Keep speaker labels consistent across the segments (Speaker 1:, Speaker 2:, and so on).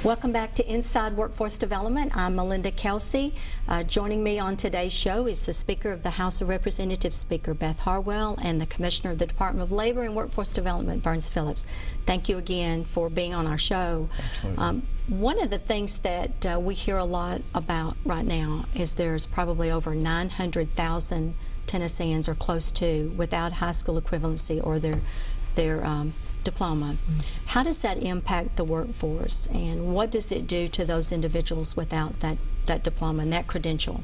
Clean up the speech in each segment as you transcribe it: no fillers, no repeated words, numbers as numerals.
Speaker 1: Welcome back to Inside Workforce Development. I'm Melinda Kelsey. Joining me on today's show is the Speaker of the House of Representatives, Speaker Beth Harwell, and the Commissioner of the Department of Labor and Workforce Development, Burns Phillips. Thank you again for being on our show. One of the things that we hear a lot about right now is there's probably over 900,000 Tennesseans or close to without high school equivalency or their diploma. How does that impact the workforce, and what does it do to those individuals without that diploma and that credential?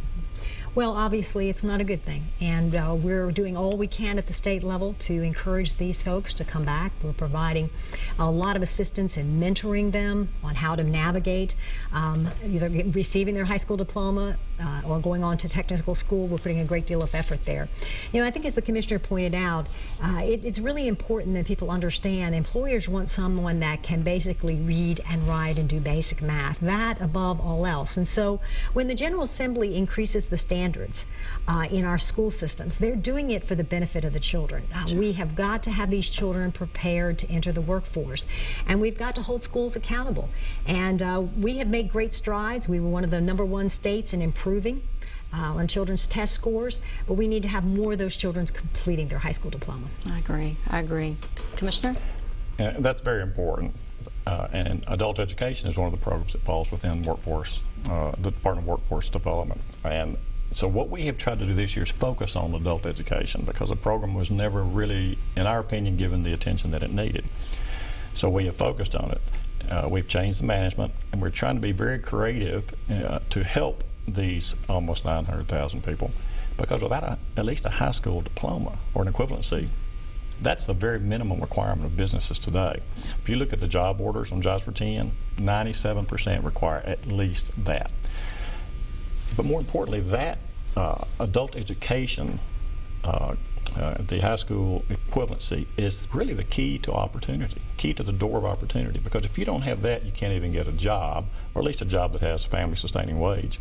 Speaker 2: Well, obviously, it's not a good thing, and we're doing all we can at the state level to encourage these folks to come back. We're providing a lot of assistance in mentoring them on how to navigate either receiving their high school diploma or going on to technical school. We're putting a great deal of effort there. You know, I think as the Commissioner pointed out, it's really important that people understand employers want someone that can basically read and write and do basic math, that above all else. And so when the General Assembly increases the standards in our school systems, they're doing it for the benefit of the children. We have got to have these children prepared to enter the workforce, and we've got to hold schools accountable. And we have made great strides. We were one of the #1 states in improving on children's test scores, but we need to have more of those children completing their high school diploma. I
Speaker 1: agree. Commissioner?
Speaker 3: That's very important. And adult education is one of the programs that falls within workforce, the Department of Workforce Development. And so what we have tried to do this year is focus on adult education, because the program was never really, in our opinion, given the attention that it needed. So we have focused on it. We've changed the management, and we're trying to be very creative to help these almost 900,000 people, because without at least a high school diploma or an equivalency, that's the very minimum requirement of businesses today. If you look at the job orders on Jobs for 10, 97% require at least that. But more importantly, that adult education, the high school equivalency, is really the key to opportunity, key to the door of opportunity. Because if you don't have that, you can't even get a job, or at least a job that has a family-sustaining wage.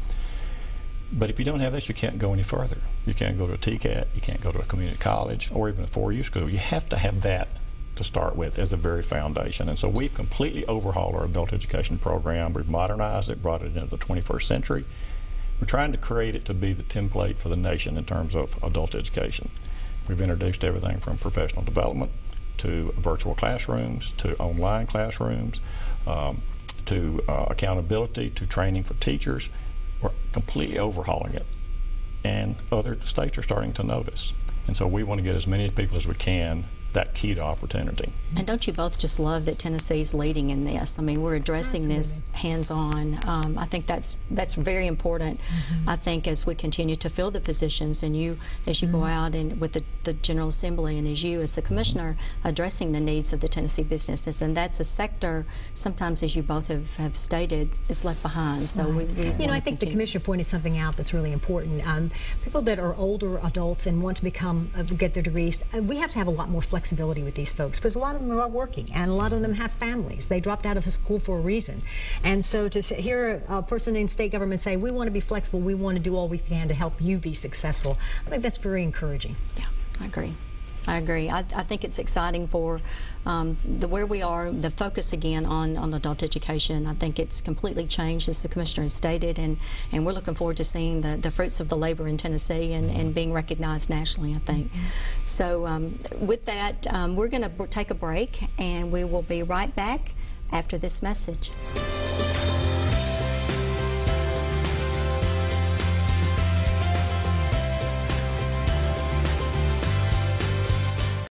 Speaker 3: But if you don't have this, you can't go any further. You can't go to a TCAT, you can't go to a community college, or even a 4U school. You have to have that to start with as the very foundation. And so we've completely overhauled our adult education program. We've modernized it, brought it into the 21st century. We're trying to create it to be the template for the nation in terms of adult education. We've introduced everything from professional development to virtual classrooms to online classrooms to accountability to training for teachers. We're completely overhauling it, and other states are starting to notice. And so we want to get as many people as we can that key to opportunity.
Speaker 1: And don't you both just love that Tennessee's leading in this? I mean, we're addressing this hands-on. I think that's very important. I think as we continue to fill the positions, and you, as you go out and with the General Assembly, and as you, as the Commissioner, addressing the needs of the Tennessee businesses, and that's a sector, sometimes, as you both have stated, is left behind. So
Speaker 2: you know, I think the Commissioner pointed something out that's really important. People that are older adults and want to get their degrees, we have to have a lot more flexibility with these folks, because a lot of them are working and a lot of them have families. They dropped out of school for a reason. And so to hear a person in state government say, we want to be flexible, we want to do all we can to help you be successful, I think that's very encouraging.
Speaker 1: Yeah, I agree. I think it's exciting for where we are, the focus again on adult education. I think it's completely changed, as the Commissioner has stated, and we're looking forward to seeing the fruits of the labor in Tennessee and being recognized nationally, I think. So with that, we're going to take a break, and we will be right back after this message.